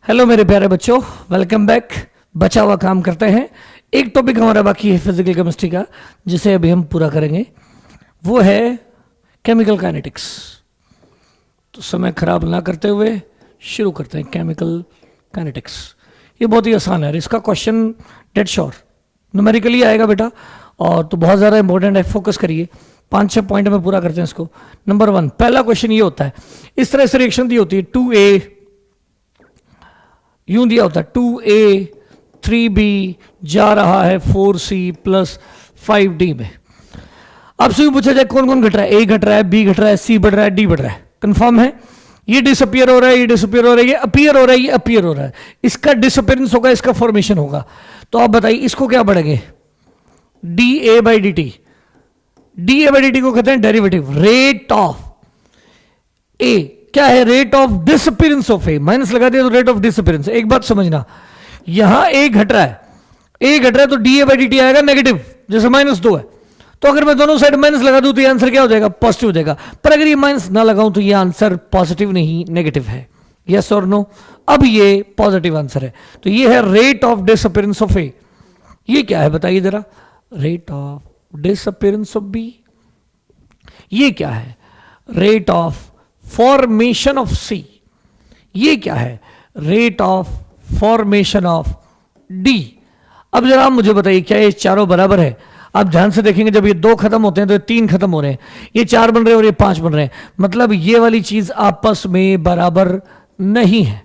Hello मेरे प्यारे बच्चों, वेलकम बैक। बचा हुआ काम करते हैं। एक टॉपिक हमारा बाकी है फिजिकल केमिस्ट्री का, जिसे अभी हम पूरा करेंगे। वो है केमिकल काइनेटिक्स। तो समय खराब ना करते हुए शुरू करते हैं। केमिकल काइनेटिक्स ये बहुत ही आसान है। इसका क्वेश्चन डेड श्योर न्यूमेरिकली आएगा बेटा, और तो बहुत ज़्यादा इंपॉर्टेंट है। फोकस करिए, 5-6 पॉइंट में पूरा करते हैं इसको। नंबर 1, पहला क्वेश्चन ये होता है, इस तरह से रिएक्शन दी होती है 2A, यूं दिया होता है 2A 3B जा रहा है 4C प्लस 5D में। आपसे यूं पूछा जाए कौन कौन घट रहा है, A घट रहा है, B घट रहा है, C बढ़ रहा है, D बढ़ रहा है। कंफर्म है? ये डिसअपियर हो रहा है, ये डिसअपियर हो रहा है, ये अपीयर हो रहा है, ये अपीयर हो रहा है। इसका डिसअपियरेंस होगा, इसका फॉर्मेशन होगा। तो आप बताइए इसको क्या बढ़ेंगे? DA/dt। DA/dt को कहते हैं डेरिवेटिव, रेट ऑफ A। क्या है? Rate of disappearance of A. Minus लगा दिया तो रेट ऑफ डिसअपियरेंस। एक बात समझना, यहां ए घट रहा है, ए घट रहा है तो DA/dt आएगा नेगेटिव, जैसे -2 है। तो अगर मैं दोनों साइड माइनस लगा दूं तो ये आंसर क्या हो जाएगा? पॉजिटिव हो जाएगा। पर अगर ये माइनस ना लगाऊं तो ये आंसर पॉजिटिव नहीं नेगेटिव है। यस और नो? अब ये पॉजिटिव आंसर है। तो ये है rate of disappearance of A. ये क्या है बताइए जरा? Rate of disappearance of B. ये क्या है? Rate of formation of C. ये क्या है? Rate of formation of D. अब जरा आप मुझे बताइए, क्या ये चारों बराबर है? आप ध्यान से देखेंगे, जब ये 2 खत्म होते हैं तो ये 3 खत्म हो रहे हैं, ये 4 बन रहे हैं और ये 5 बन रहे हैं। मतलब ये वाली चीज आपस में बराबर नहीं है,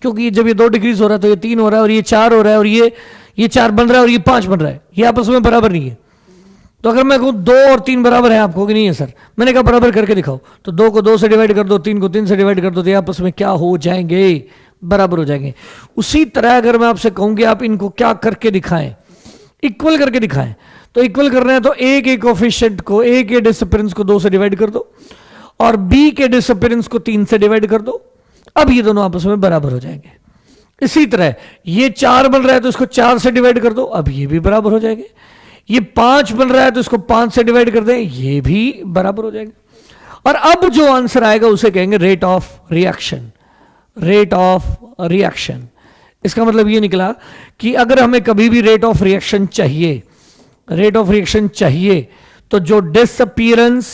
क्योंकि जब ये 2 डिक्रीज हो रहा है तो ये 3 हो रहा है, और ये 4 हो रहा है, और ये 4 बन रहा है और ये 5 बन रहा है। ये आपस में बराबर नहीं है। तो अगर मैं कहूं 2 और 3 बराबर है, आप कहोगे नहीं है सर। मैंने कहा बराबर करके दिखाओ। तो 2 को 2 से डिवाइड कर दो, 3 को 3 से डिवाइड कर दो, तो ये आपस में क्या हो जाएंगे? बराबर हो जाएंगे। उसी तरह अगर मैं आपसे कहूंगी आप इनको क्या करके दिखाएं, इक्वल करके दिखाएं, तो इक्वल कर रहे हैं तो ए के कोफिशिएंट को, ए के डिसअपियरेंस को 2 से डिवाइड कर दो, और बी के डिसअपियरेंस को 3 से डिवाइड कर दो। अब ये दोनों आपस में बराबर हो जाएंगे। इसी तरह ये 4 बन रहा है तो इसको 4 से डिवाइड कर दो, अब ये भी बराबर हो जाएंगे। ये 5 बन रहा है तो इसको 5 से डिवाइड कर दें, ये भी बराबर हो जाएगा। और अब जो आंसर आएगा उसे कहेंगे rate of reaction. Rate of reaction, इसका मतलब ये निकला कि अगर हमें कभी भी रेट ऑफ रिएक्शन चाहिए, रेट ऑफ रिएक्शन चाहिए, तो जो डिसअपीयरेंस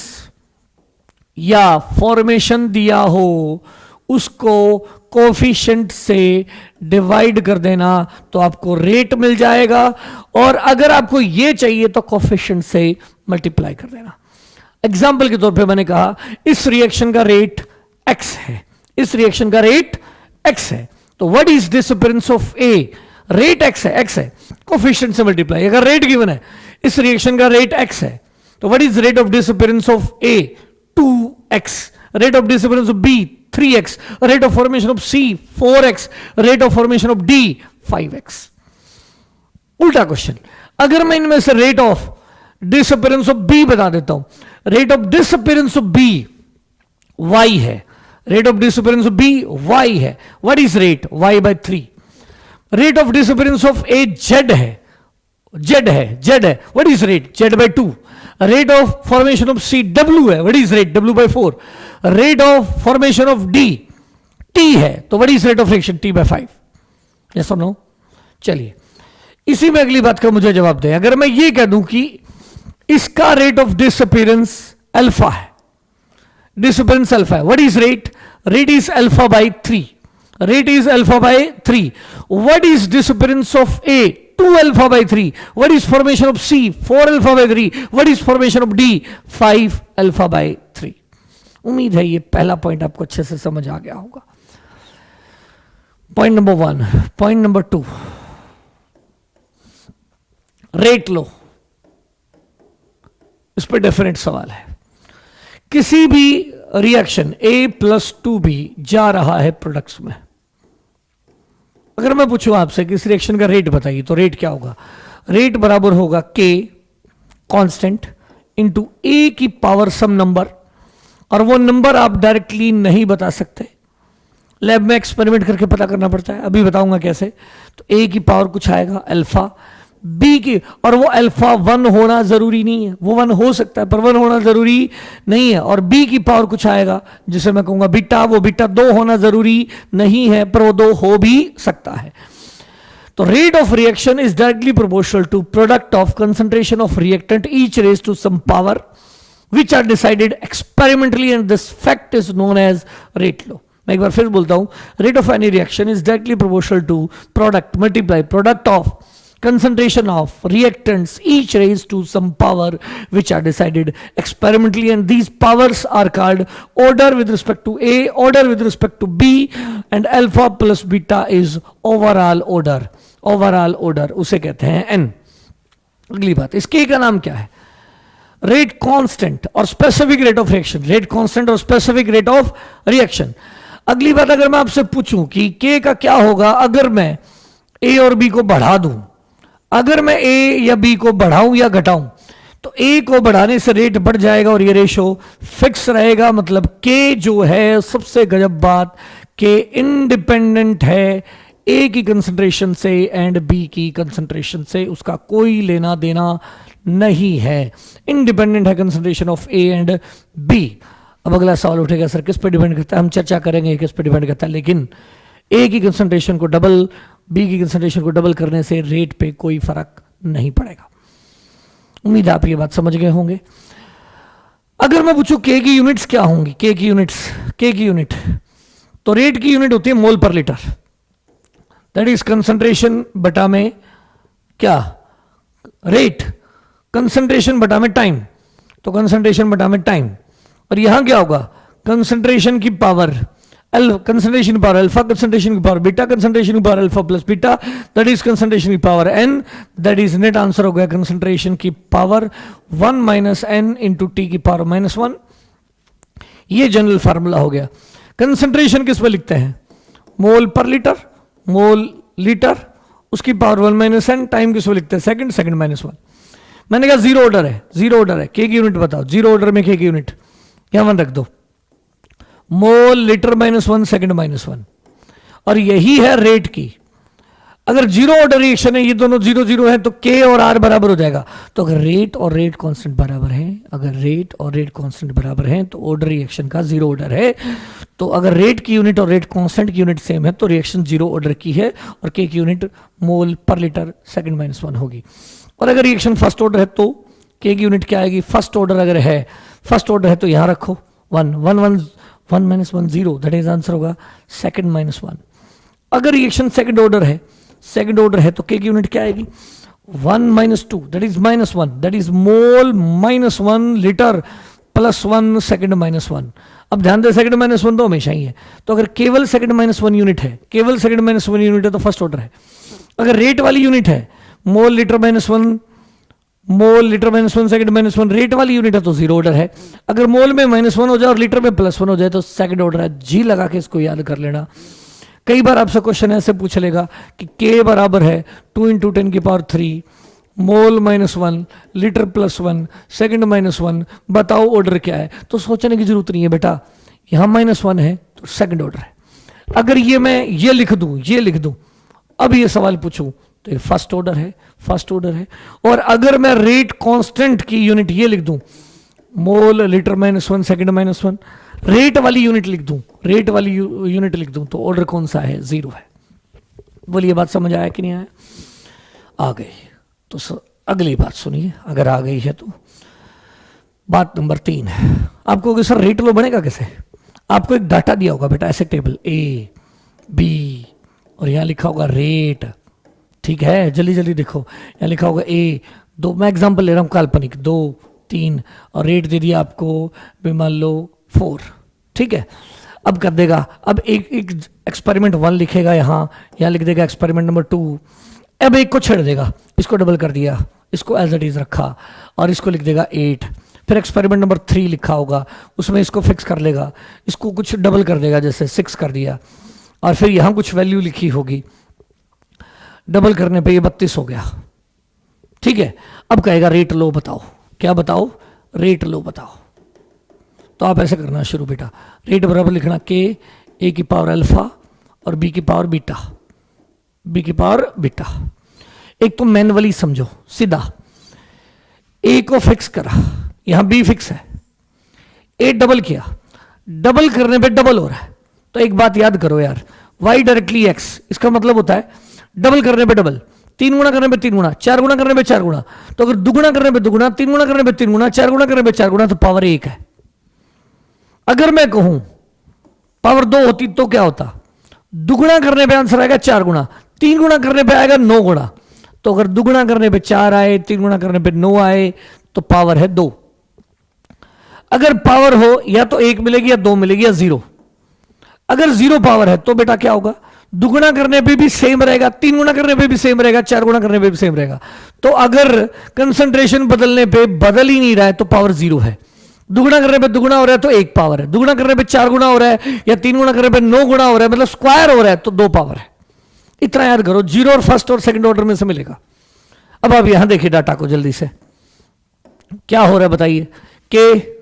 या फॉर्मेशन दिया हो उसको कोफिशिएंट से डिवाइड कर देना, तो आपको रेट मिल जाएगा। और अगर आपको ये चाहिए तो कोफिशिएंट से मल्टीप्लाई कर देना। एग्जाम्पल के तौर पे मैंने कहा इस रिएक्शन का रेट x है, इस रिएक्शन का रेट x है, तो what is disappearance of a? Rate x है, x है, कोफिशिएंट से मल्टीप्लाई। अगर रेट गिवन है, इस रिएक्शन का रेट x है, तो what is rate of disappearance of a? 2x। Rate of disappearance of b 3x, rate of formation of C 4x, rate of formation of D 5x। उल्टा question, अगर मैं इनमें से rate of disappearance of B बता देता हूं, rate of disappearance of B y है, rate of disappearance of B y है, what is rate? y/3। Rate of disappearance of A z है, z है, what is rate? z/2। Rate of formation of C W है, what is rate? W/4। Rate of formation of D T है, तो what is rate of reaction? T/5। Yes और no? चलिए, इसी में अगली बात का मुझे जवाब दें। अगर मैं ये कह दूं कि इसका रेट ऑफ डिसअपीयरेंस अल्फा है, डिसअपीयरेंस अल्फा है, what is rate? Rate is α/3। Rate is α/3। What is disappearance of A? 2α/3। What is formation of C? 4α/3। What is formation of D? 5α/3। उम्मीद है ये पहला पॉइंट आपको अच्छे से समझ आ गया होगा। Point number 1। Point number 2, rate लो। इस पर डेफिनेट सवाल है। किसी भी रिएक्शन A+2B जा रहा है प्रोडक्ट्स में, अगर मैं पूछूं आपसे कि इस रिएक्शन का रेट बताइए, तो रेट क्या होगा? रेट बराबर होगा K कांस्टेंट इंटू A की पावर सम नंबर, और वो नंबर आप डायरेक्टली नहीं बता सकते, लैब में एक्सपेरिमेंट करके पता करना पड़ता है। अभी बताऊंगा कैसे। तो A की पावर कुछ आएगा अल्फा, बी की, और वो अल्फा 1 होना जरूरी नहीं है, वो 1 हो सकता है पर 1 होना जरूरी नहीं है। और बी की पावर कुछ आएगा जिसे मैं कहूंगा बीटा, वो बीटा 2 होना जरूरी नहीं है पर वो 2 हो भी सकता है। तो rate of reaction is directly proportional to product of concentration of reactant each raise to some power which are decided experimentally, and this fact is known as rate law. मैं एक बार फिर बोलता हूं, rate of any reaction is directly proportional to product multiply product of concentration of reactants each raised to some power which are decided experimentally, and these powers are called order with respect to A, order with respect to B, and alpha plus beta is overall order. overall order उसे कहते हैं N। अगली बात, इसके का नाम क्या है? रेट कांस्टेंट और specific rate of reaction, rate constant और स्पेसिफिक रेट ऑफ रिएक्शन। अगली बात, अगर मैं आपसे पूछूं कि के का क्या होगा अगर मैं ए और बी को बढ़ा दूं, अगर मैं ए या बी को बढ़ाऊं या घटाऊं, तो ए को बढ़ाने से रेट बढ़ जाएगा और ये रेशो फिक्स रहेगा। मतलब के जो है, सबसे गजब बात, के इंडिपेंडेंट है ए की कंसंट्रेशन से एंड बी की कंसंट्रेशन से, उसका कोई लेना देना नहीं है, इंडिपेंडेंट है concentration of A and B. अब अगला सवाल उठेगा, सर किस पे डिपेंड करता है? हम चर्चा करेंगे किस पे डिपेंड करता है, लेकिन ए की कंसंट्रेशन को डबल, बी की कंसंट्रेशन को डबल करने से रेट पे कोई फर्क नहीं पड़ेगा। उम्मीद है आप ये बात समझ गए होंगे। अगर मैं पूछूं के की यूनिट्स क्या होंगी, के की यूनिट, तो रेट की यूनिट होती है मोल पर लीटर, दैट इज कंसंट्रेशन बटा में क्या, रेट, कंसंट्रेशन बटा में टाइम, तो कंसंट्रेशन बटा में टाइम। और यहां क्या होगा, कंसंट्रेशन की पावर कंसंट्रेशन की पावर अल्फा, कंसंट्रेशन की पावर बीटा, कंसंट्रेशन की power alpha plus beta, that is concentration की power n, that is net answer हो गया कंसंट्रेशन की power 1 minus n into t की पावर -1। ये जनरल फार्मूला हो गया। कंसंट्रेशन किस पे लिखते हैं, मोल पर लीटर, मोल लीटर, उसकी पावर 1 माइनस एन, टाइम किस पे लिखते हैं, सेकंड, सेकंड माइनस 1। मैंने कहा जीरो ऑर्डर है, जीरो ऑर्डर है, के की यूनिट बताओ, जीरो ऑर्डर में के की यूनिट यहां रख दो, मोल लीटर -1 सेकंड -1, और यही है रेट की। अगर जीरो ऑर्डर रिएक्शन है, ये दोनों 0 0 है, तो के और आर बराबर हो जाएगा। तो अगर रेट और रेट कांस्टेंट बराबर है, अगर रेट और रेट कांस्टेंट बराबर है तो ऑर्डर रिएक्शन का जीरो ऑर्डर है। तो अगर रेट की यूनिट और रेट कांस्टेंट की यूनिट सेम है तो रिएक्शन जीरो ऑर्डर की है और के की यूनिट मोल पर लीटर सेकंड -1 होगी। और अगर रिएक्शन फर्स्ट ऑर्डर है तो के की यूनिट क्या आएगी, फर्स्ट ऑर्डर अगर है, फर्स्ट ऑर्डर है तो यहां रखो 1 1 1 1 माइनस 1 0, दैट इज आंसर होगा सेकंड -1। अगर रिएक्शन सेकंड ऑर्डर है, सेकंड ऑर्डर है तो के की यूनिट क्या आएगी, 1 minus 2, that is -1, that is mole -1 litre plus 1 second -1। अब ध्यान दे, सेकंड -1 तो हमेशा ही है, तो अगर केवल सेकंड -1 यूनिट है, केवल सेकंड -1 यूनिट है तो फर्स्ट ऑर्डर है। अगर रेट वाली यूनिट है, mole litre -1, mole litre -1 second -1, rate वाली यूनिट है तो जीरो ऑर्डर है। अगर मोल में -1 हो जाए और लीटर में +1 हो जाए तो सेकंड ऑर्डर है। जी लगा के इसको याद कर लेना। कई बार आपसे क्वेश्चन ऐसे पूछ लेगा कि के बराबर है 2 × 10⁻³ मोल -1 लीटर +1 सेकंड -1, बताओ ऑर्डर क्या है। तो सोचने की जरूरत नहीं है बेटा, यहां -1 है तो सेकंड ऑर्डर है। अगर ये मैं ये लिख दूं, अब ये सवाल पूछूं तो ये फर्स्ट ऑर्डर है, फर्स्ट ऑर्डर है। और अगर मैं रेट कांस्टेंट की यूनिट ये लिख दूं, मोल लीटर -1 सेकंड -1, रेट वाली यूनिट लिख दूं, रेट वाली यूनिट लिख दूं, तो ऑर्डर कौन सा है, जीरो है। बोलिए बात समझ आया कि नहीं आया? आ गई तो अगली बात सुनिए, अगर आ गई है तो। बात नंबर 3 है, आपको सर रेट लो बनेगा कैसे? आपको एक डाटा दिया होगा बेटा, ऐसे टेबल A B और यहां लिखा होगा रेट, ठीक है, जल्दी जल्दी देखो, यहां लिखा होगा A 2, मैं एग्जांपल ले रहा हूं काल्पनिक, 2 3, और रेट दे दिया आपको मान लो 4, ठीक है। अब कर देगा, अब एक एक्सपेरिमेंट 1 लिखेगा, यहां लिख देगा एक्सपेरिमेंट नंबर 2, अब एक को छेड़ देगा, इसको डबल कर दिया, इसको एज इट इज रखा और इसको लिख देगा 8। फिर एक्सपेरिमेंट नंबर 3 लिखा होगा, उसमें इसको फिक्स कर लेगा, इसको कुछ डबल कर देगा, जैसे 6 कर दिया, और फिर यहां कुछ वैल्यू लिखी होगी, डबल करने पे ये 32 हो गया, ठीक है। अब कहेगा रेट लो बताओ, क्या बताओ, रेट लो बताओ। तो आप ऐसे करना शुरू बेटा, रेट बराबर लिखना के ए की पावर अल्फा और बी की पावर बीटा, बी की पावर बीटा। एक तो मैनुअली समझो सीधा, ए को फिक्स करा, यहां बी फिक्स है, ए डबल किया, डबल करने पे डबल हो रहा है। तो एक बात याद करो यार, y डायरेक्टली x, इसका मतलब होता है डबल करने पे डबल, 3 गुना करने पे 3 गुना, 4 गुना करने पे 4 गुना। तो अगर दुगुना करने पे दुगुना, 3 गुना करने पे 3 गुना, 4 गुना करने पे 4 गुना, तो पावर 1 है। अगर मैं कहूं पावर 2 होती तो क्या होता, दुगुना करने पे आंसर आएगा 4 गुना, 3 गुना करने पे आएगा 9 गुना। तो अगर दुगुना करने पे 4 आए, 3 गुना करने पे 9 आए, तो पावर है 2। अगर पावर हो या तो 1 मिलेगी या 2 मिलेगी या 0। अगर 0 पावर है तो बेटा क्या होगा, दुगुना करने पे भी सेम रहेगा, 3 गुना करने पे भी सेम रहेगा, 4 गुना करने पे भी सेम रहेगा। तो अगर कंसंट्रेशन बदलने पे बदल ही नहीं रहा है तो पावर 0 है। दुगुना करने पे दुगुना हो रहा है तो 1 पावर है, दुगुना करने पे 4 गुना हो रहा है या 3 गुना करने पे 9 गुना हो रहा है, मतलब स्क्वायर हो रहा है, तो 2 पावर है। इतना याद करो, 0 और फर्स्ट और सेकंड ऑर्डर में से मिलेगा। अब आप यहां देखिए डाटा को जल्दी से, क्या हो रहा है बताइए, कि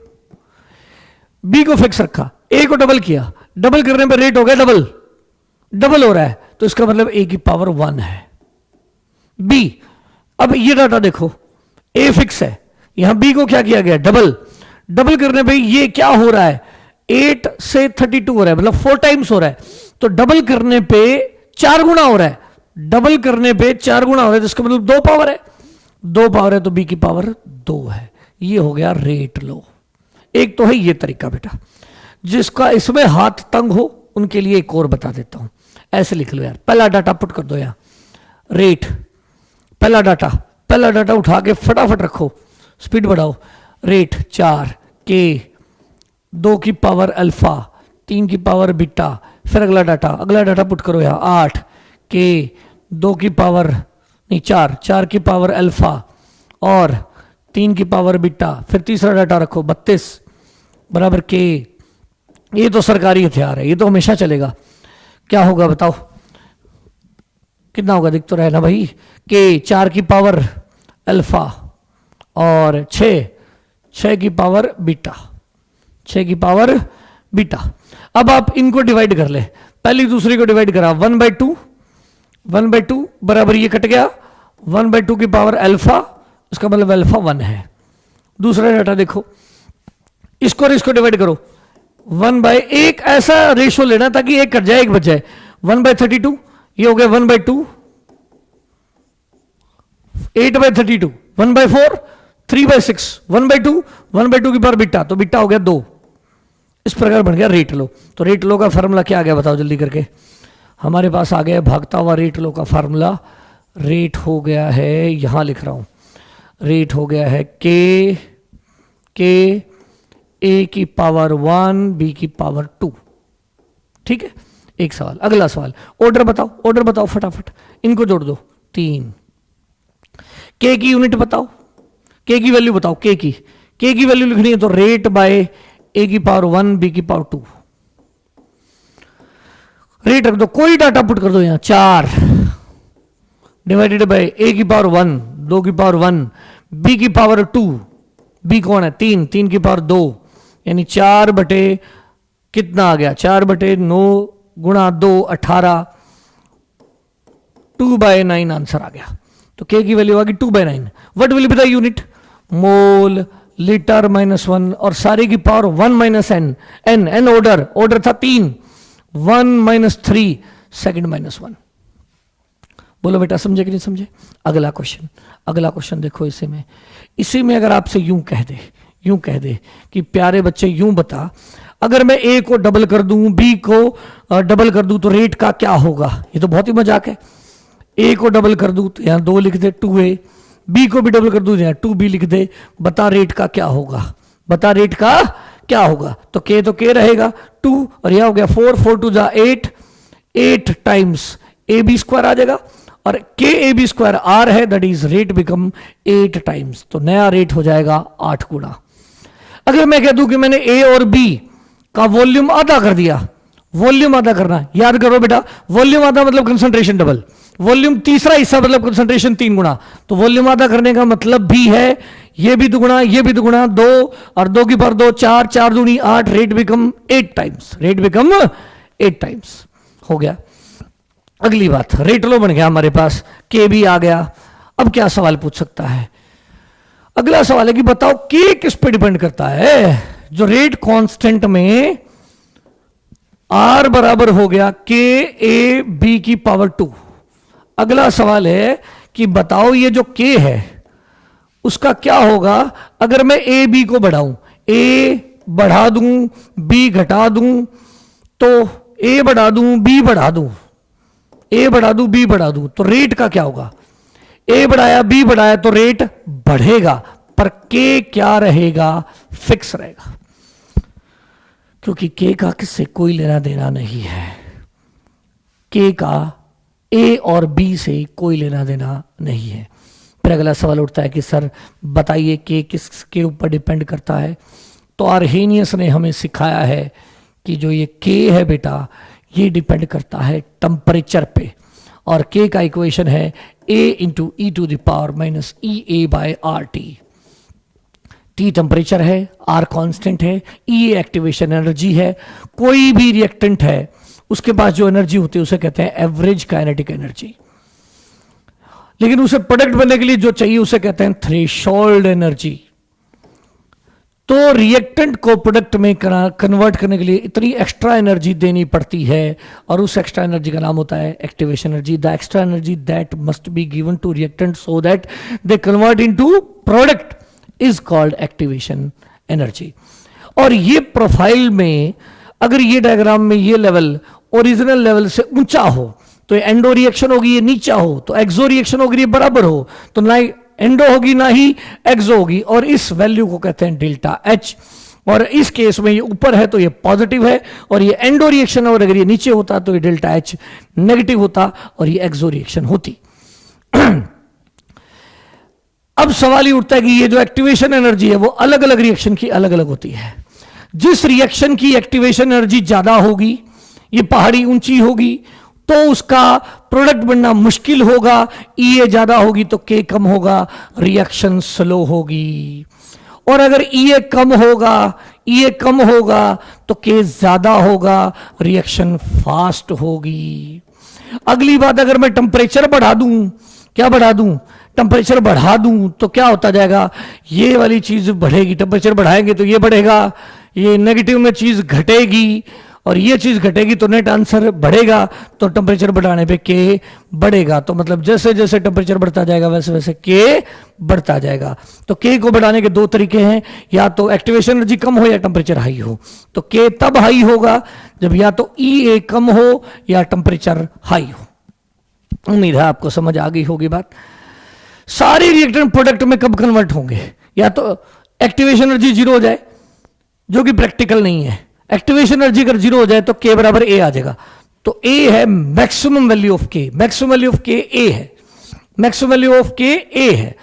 बी को फिक्स रखा, ए को डबल किया, डबल करने पे रेट हो गया डबल, डबल हो रहा है, तो इसका मतलब ए की पावर 1 है। बी, अब ये डाटा देखो, ए फिक्स है, यहां बी को क्या किया गया, डबल, डबल करने पे ये क्या हो रहा है, 8 से 32 हो रहा है, मतलब 4 टाइम्स हो रहा है। तो डबल करने पे 4 गुना हो रहा है, डबल करने पे 4 गुना हो रहा है, तो इसका मतलब 2 पावर है, 2 पावर है, तो बी की पावर 2 है। ये हो गया रेट लो। एक तो है ये तरीका बेटा, जिसका इसमें हाथ तंग हो उनके लिए एक और बता देता हूं। ऐसे लिख लो यार, पहला डाटा पुट कर दो यहां, रेट, पहला डाटा उठा के फटाफट रखो, स्पीड बढ़ाओ। रेट 4 के 2 की पावर अल्फा, 3 की पावर बीटा, फिर अगला डाटा पुट करो यहां, 8 के 2 की पावर नहीं 4 की पावर अल्फा और 3 की पावर बीटा, फिर तीसरा डाटा रखो 32 बराबर के। ये तो सरकारी हथियार है, ये तो हमेशा चलेगा। क्या होगा बताओ, कितना होगा, दिख तो रहा है ना भाई, के 4 की पावर अल्फा और 6 की पावर बीटा, 6 की पावर बीटा। अब आप इनको डिवाइड कर ले, पहली दूसरी को डिवाइड करा, 1/2 बराबर ये कट गया, 1/2 की पावर अल्फा, उसका मतलब अल्फा 1 है। दूसरा डाटा देखो, इसको और इसको डिवाइड करो, 1/1 ऐसा रेशियो लेना ताकि एक कट जाए एक बच जाए, 1/32, ये हो गया 1/2, 8/32, 1/4, 3/6, 1/2 की पावर बीटा, तो बीटा हो गया 2। इस प्रकार बन गया रेट लो। तो रेट लो का फार्मूला क्या आ गया बताओ जल्दी करके, हमारे पास आ गया भागता हुआ रेट लो का फार्मूला। रेट हो गया है, यहां लिख रहा हूं, रेट हो गया है के ए की पावर 1 बी की पावर 2। ठीक है, एक सवाल। अगला सवाल, ऑर्डर बताओ फटाफट, इनको जोड़ दो, 3। के की यूनिट बताओ, के की वैल्यू बताओ, के की वैल्यू लिखनी है तो रेट बाय ए की पावर 1 बी की पावर 2, रेट रख दो, कोई डाटा पुट कर दो यहां, 4 डिवाइडेड बाय ए की पावर 1, 2 की पावर 1, बी की पावर 2, बी कौन है 3 की पावर 2, यानी 4 बटे कितना आ गया, 4/9 गुणा 2 18, 2/9 आंसर आ गया। तो के की वैल्यू आ गई 2/9। What will be the unit, mole, litre -1 और सारे की पावर 1 - n ऑर्डर था 3, 1 - 3 सेकंड -1। बोलो बेटा समझे कि नहीं समझे। अगला क्वेश्चन देखो, इसी में अगर आपसे यूं कह दे कि प्यारे बच्चे यूं बता, अगर मैं ए को डबल कर दूं, बी को डबल कर दूं तो रेट का क्या होगा। ये तो बहुत ही मजाक है। ए को डबल कर दूं तो यहां 2 लिख दे 2a, बी को भी डबल कर दूं तो यहां 2b लिख दे, बता रेट का क्या होगा, तो के रहेगा 2 और यह हो गया 4 2 जा 8 टाइम्स ए बी स्क्वायर आ जाएगा और के ए बी स्क्वायर आर है, that is rate become 8 times, तो नया रेट हो जाएगा 8 गुना। अगर मैं कह दूं कि मैंने ए और बी का वॉल्यूम आधा कर दिया, वॉल्यूम आधा करना याद करो बेटा, वॉल्यूम आधा मतलब कंसंट्रेशन डबल, वॉल्यूम तीसरा हिस्सा मतलब कंसंट्रेशन 3 गुना, तो वॉल्यूम आधा करने का मतलब भी है ये भी दुगुना 2 और 2 की पावर 2 4 4 दूनी 8, रेट बिकम 8 टाइम्स हो गया। अगली बात, रेट लो बन गया हमारे पास, के भी आ गया, अब क्या सवाल पूछ सकता है? अगला सवाल है कि बताओ के किस पे डिपेंड करता है? जो रेट कांस्टेंट में आर बराबर हो गया के ए बी की पावर 2। अगला सवाल है कि बताओ ये जो के है उसका क्या होगा अगर मैं ए बी को बढ़ाऊं, ए बढ़ा दूं बी घटा दूं, तो ए बढ़ा दूं बी बढ़ा दूं, ए बढ़ा दूं बी बढ़ा दूं, तो रेट का क्या होगा? ए बढ़ाया बी बढ़ाया तो रेट बढ़ेगा, पर के क्या रहेगा? फिक्स रहेगा, क्योंकि के का किससे कोई लेना देना नहीं है। के का ए और बी से कोई लेना देना नहीं है। फिर अगला सवाल उठता है कि सर बताइए के किसके ऊपर डिपेंड करता है? तो आर्हेनियस ने हमें सिखाया है कि जो ये के है बेटा, ये डिपेंड करता है टेम्परेचर पे, और के का इक्वेशन है a into E to the power minus E A by are T. T temperature है, आर कांस्टेंट है, ई एक्टिवेशन एनर्जी है। कोई भी रिएक्टेंट है उसके पास जो एनर्जी होती है उसे कहते हैं एवरेज काइनेटिक एनर्जी, लेकिन उसे प्रोडक्ट बनने के लिए जो चाहिए उसे कहते हैं थ्रेशोल्ड एनर्जी। तो रिएक्टेंट को प्रोडक्ट में कन्वर्ट करने के लिए इतनी एक्स्ट्रा एनर्जी देनी पड़ती है, और उस एक्स्ट्रा एनर्जी का नाम होता है activation energy. The extra energy that must be given to reactant so that they convert into product is called activation energy. और ये प्रोफाइल में अगर ये डायग्राम में ये लेवल ओरिजिनल लेवल से ऊंचा हो तो एंडो रिएक्शन होगी, ये नीचा हो तो एक्सो रिएक्शन होगी, ये बराबर हो तो ना एंडो होगी ना ही एक्सो होगी, और इस वैल्यू को कहते हैं डेल्टा एच। और इस केस में ये ऊपर है तो ये पॉजिटिव है, और ये एंडो रिएक्शन, और अगर ये नीचे होता तो ये डेल्टा एच नेगेटिव होता और ये एक्सो रिएक्शन होती। अब सवाल ये उठता है कि ये जो एक्टिवेशन एनर्जी है वो अलग अलग रिएक्शन की अलग अलग होती है। जिस रिएक्शन की एक्टिवेशन एनर्जी ज्यादा होगी, ये पहाड़ी ऊंची होगी, तो उसका प्रोडक्ट बनना मुश्किल होगा। ई ज्यादा होगी तो के कम होगा, रिएक्शन स्लो होगी। और अगर ई कम होगा तो के ज्यादा होगा, रिएक्शन फास्ट होगी। अगली बात, अगर मैं टेम्परेचर बढ़ा दूं, क्या बढ़ा दूं? टेम्परेचर बढ़ा दूं तो क्या होता जाएगा? ये वाली चीज बढ़ेगी, टेम्परेचर बढ़ाएंगे तो ये बढ़ेगा, ये नेगेटिव में चीज घटेगी, और ये चीज घटेगी तो नेट आंसर बढ़ेगा, तो टेम्परेचर बढ़ाने पे के बढ़ेगा। तो मतलब जैसे जैसे टेम्परेचर बढ़ता जाएगा वैसे वैसे के बढ़ता जाएगा। तो के को बढ़ाने के दो तरीके हैं, या तो एक्टिवेशन एनर्जी कम हो या टेम्परेचर हाई हो। तो के तब हाई होगा जब या तो ई कम हो या टेम्परेचर हाई हो। उम्मीद है आपको समझ आ गई होगी बात। सारे रिएक्टेंट प्रोडक्ट में कब कन्वर्ट होंगे? या तो एक्टिवेशन एनर्जी जीरो हो जाए, जो कि प्रैक्टिकल नहीं है। एक्टिवेशन एनर्जी अगर जीरो हो जाए तो के बराबर ए आ जाएगा। तो ए है मैक्सिमम वैल्यू ऑफ के, मैक्सिमम वैल्यू ऑफ के ए है, मैक्सिमम वैल्यू ऑफ के ए है।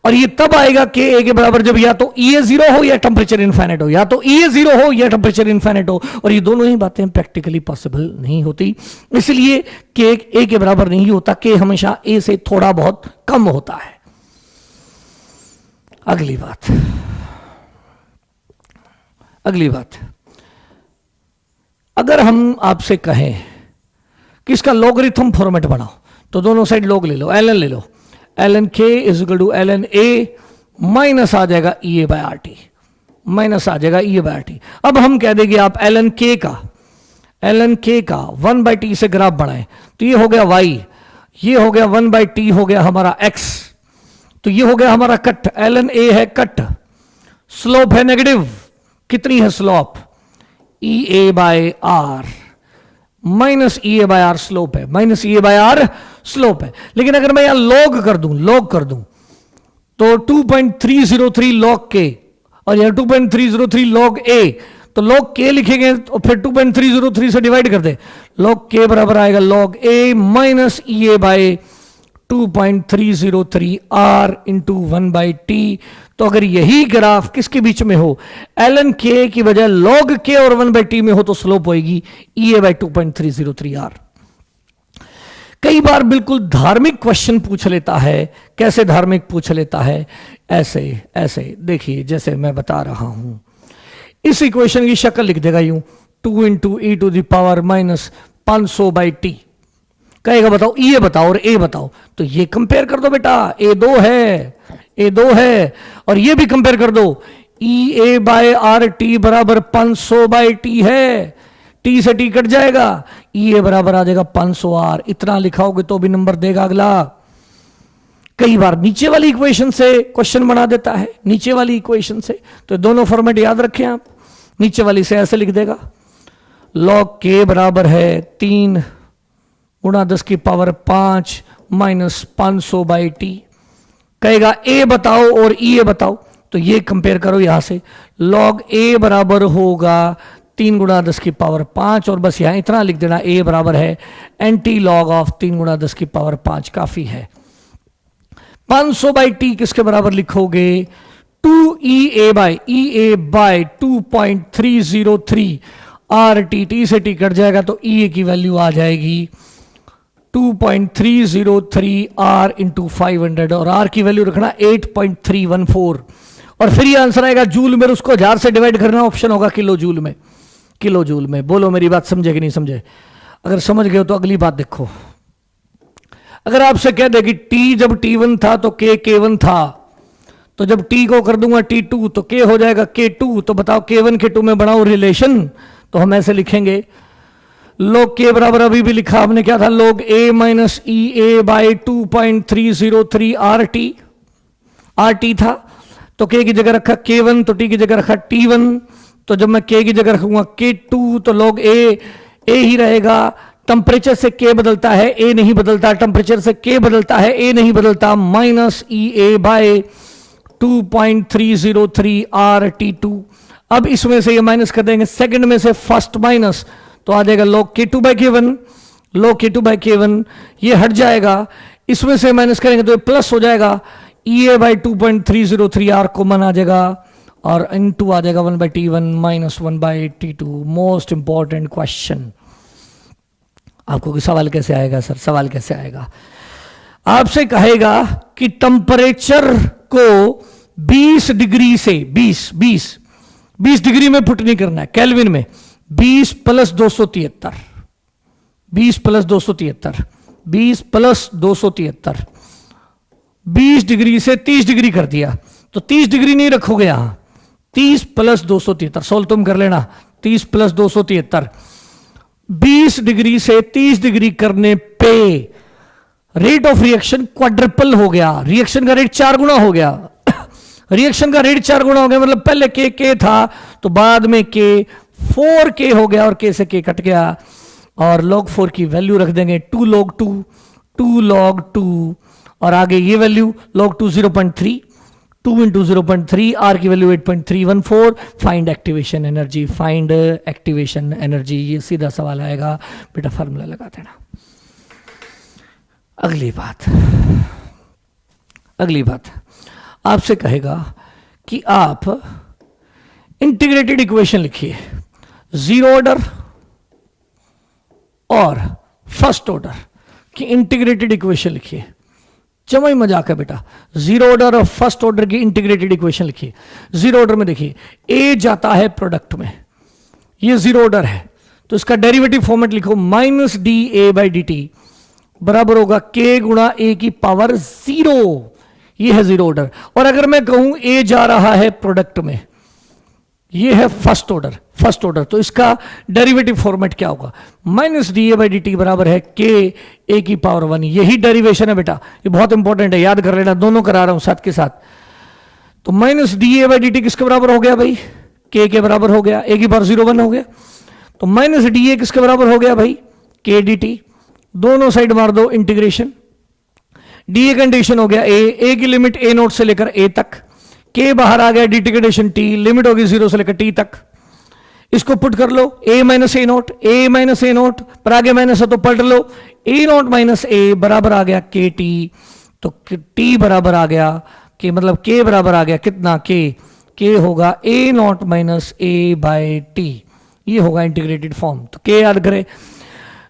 और ये तब आएगा के ए के बराबर जब या तो ई जीरो हो या टेम्परेचर इनफाइनाइट हो, या तो ई जीरो हो या टेम्परेचर इनफाइनाइट हो। और ये दोनों ही बातें प्रैक्टिकली पॉसिबल नहीं होती, इसलिए के ए के बराबर नहीं होता। के हमेशा ए से थोड़ा बहुत कम होता है। अगली बात, अगर हम आपसे कहें कि इसका लॉगरिथम फॉर्मेट बनाओ, तो दोनों साइड लॉग ले लो, एल एन ले लो। L n k is equal to l N a minus आ जाएगा e A by are t, minus आ जाएगा e A by are t. अब हम कह देंगे आप एल एन के का 1/t से ग्राफ बनाएं, तो ये हो गया y, ये हो गया 1/t हो गया हमारा x, तो ये हो गया हमारा कट। एल एन ए है कट, स्लोप है नेगेटिव। कितनी है slope? E A by r minus E A by r slope है, minus E A by r slope है। लेकिन अगर मैं यहां लॉग कर दूं तो 2.303 लॉग के, और यहां 2.303 लॉग ए, तो लॉग के लिखेंगे और फिर 2.303 से डिवाइड कर दे, लॉग के बराबर आएगा log A minus E A by 2.303 R into 1/t। तो अगर यही ग्राफ किसके बीच में हो, एल एन के की बजाय लॉग के और 1/t में हो, तो स्लोप होएगी ई ए बाय 2.303 आर। कई बार बिल्कुल धार्मिक क्वेश्चन पूछ लेता है। कैसे धार्मिक पूछ लेता है? ऐसे देखिए, जैसे मैं बता रहा हूं, इस इक्वेशन की शक्ल लिख देगा यूं, 2 into E to the power minus 500/t। कहेगा बताओ ए बताओ और ए बताओ, तो ये कंपेयर कर दो बेटा, ए 2 है, ए 2 है, और ये भी कंपेयर कर दो, ई ए बाय आर टी बराबर 500 बाय टी है, टी से टी कट जाएगा, ई ए बराबर आ जाएगा 500 आर। इतना लिखाओगे तो भी नंबर देगा अगला। कई बार नीचे वाली इक्वेशन से क्वेश्चन बना देता है, नीचे वाली इक्वेशन से, तो दोनों फॉर्मेट याद रखें आप। नीचे वाली से ऐसे लिख देगा, लॉग के बराबर है 3 गुणा 10 की पावर 5 माइनस 500 बाई टी। कहेगा ए बताओ और ई ए बताओ, तो ये कंपेयर करो यहां से, लॉग ए बराबर होगा 3 गुणा 10 की पावर 5, और बस यहां इतना लिख देना, ए बराबर है एंटी लॉग ऑफ 3 गुणा 10 की पावर 5, काफी है। 500 बाई टी किसके बराबर लिखोगे, 2 ई ए बाय 2.303 आर टी, टी से टी कट जाएगा तो ई ए की वैल्यू आ जाएगी 2.303 आर इंटू 500, और आर की वैल्यू रखना 8.314, और फिर ये आंसर आएगा जूल में, उसको 1000 से डिवाइड करना, ऑप्शन होगा किलो जूल में, किलो जूल में। बोलो मेरी बात समझे कि नहीं समझे? अगर समझ गए हो तो अगली बात देखो, अगर आपसे कह दे कि टी जब T1 था तो K1 था, तो जब T को कर दूंगा T2 तो K हो जाएगा K2, तो बताओ K1 K2 में बनाओ रिलेशन, तो हम ऐसे लिखेंगे, log K बराबर अभी भी लिखा हमने क्या था, log A minus E A by 2.303 R T था, तो K की जगह रखा K1, तो T की जगह रखा T1, तो जब मैं K की जगह रखूंगा K2 तो log A ही रहेगा। टेम्परेचर से K बदलता है, A नहीं बदलता, टेम्परेचर से K बदलता है, A नहीं बदलता, minus E A by 2.303 R T 2। अब इसमें से ये माइनस कर देंगे, सेकंड में से फर्स्ट माइनस, तो आ जाएगा log K2 by K1, log K2 by K1, ये हट जाएगा, इसमें से माइनस करेंगे तो ये प्लस हो जाएगा, e A by 2.303 are common आ जाएगा, और इनटू आ जाएगा 1 by T1 minus 1 by T2। Most important question. आपको कि सवाल कैसे आएगा सर, सवाल कैसे आएगा? आपसे कहेगा कि टेम्परेचर को 20 डिग्री से 20 डिग्री में पुट नहीं करना है, केल्विन में, 20 प्लस 273, 20 प्लस 273, 20 प्लस 273, 20 डिग्री से 30 डिग्री कर दिया, तो 30 डिग्री नहीं रखोगे यहां, 30 प्लस 273, सोल्व तुम कर लेना, 30 प्लस 273, 20 डिग्री से 30 डिग्री करने पे रेट ऑफ रिएक्शन क्वाड्रपल हो गया, रिएक्शन का रेट 4 गुना हो गया। रिएक्शन का रेट 4 गुना हो गया मतलब पहले के था तो बाद में के 4K हो गया, और के से के कट गया, और log 4 की वैल्यू रख देंगे 2 log 2, 2 log 2, और आगे ये वैल्यू log 2 0.3, 2 इंटू 0.3, आर की value 8.314। Find activation energy, find activation energy, ये सीधा सवाल आएगा बेटा, फार्मूला लगा देना। अगली बात आपसे कहेगा कि आप इंटीग्रेटेड इक्वेशन लिखिए, जीरो ऑर्डर और फर्स्ट ऑर्डर की इंटीग्रेटेड इक्वेशन लिखिए। जमा ही मजाक है बेटा, जीरो ऑर्डर और फर्स्ट ऑर्डर की इंटीग्रेटेड इक्वेशन लिखिए। जीरो ऑर्डर में देखिए, ए जाता है प्रोडक्ट में, ये जीरो ऑर्डर है, तो इसका डेरिवेटिव फॉर्मेट लिखो, minus D A by D T बराबर होगा के गुणा ए की पावर 0। ये है जीरो ऑर्डर। और अगर मैं कहूं ए जा रहा है प्रोडक्ट में, ये है फर्स्ट ऑर्डर, तो इसका डेरिवेटिव फॉर्मेट क्या होगा, minus D A by D T बराबर है के ए की पावर 1। यही डेरिवेशन है बेटा, ये बहुत इंपॉर्टेंट है, याद कर लेना, दोनों करा रहा हूं साथ के साथ। तो minus D A by D T किसके बराबर हो गया भाई, के बराबर हो गया, ए की पावर 0 हो गया। तो माइनस डी ए किसके बराबर हो गया भाई, के डी टी, दोनों साइड मार दो इंटीग्रेशन, डी ए कंडीशन हो गया ए की लिमिट ए नोट से लेकर ए तक, के बाहर आ गया, D T condition T, limit होगी 0 से लेकर टी तक। इसको पुट कर लो, ए माइनस ए नोट पर आगे माइनस है तो पलट लो, ए नोट माइनस ए बराबर आ गया के टी, तो टी बराबर आ गया कि मतलब के बराबर आ गया कितना, के होगा a naught minus A bye T, ये होगा इंटीग्रेटेड फॉर्म। तो के याद करें,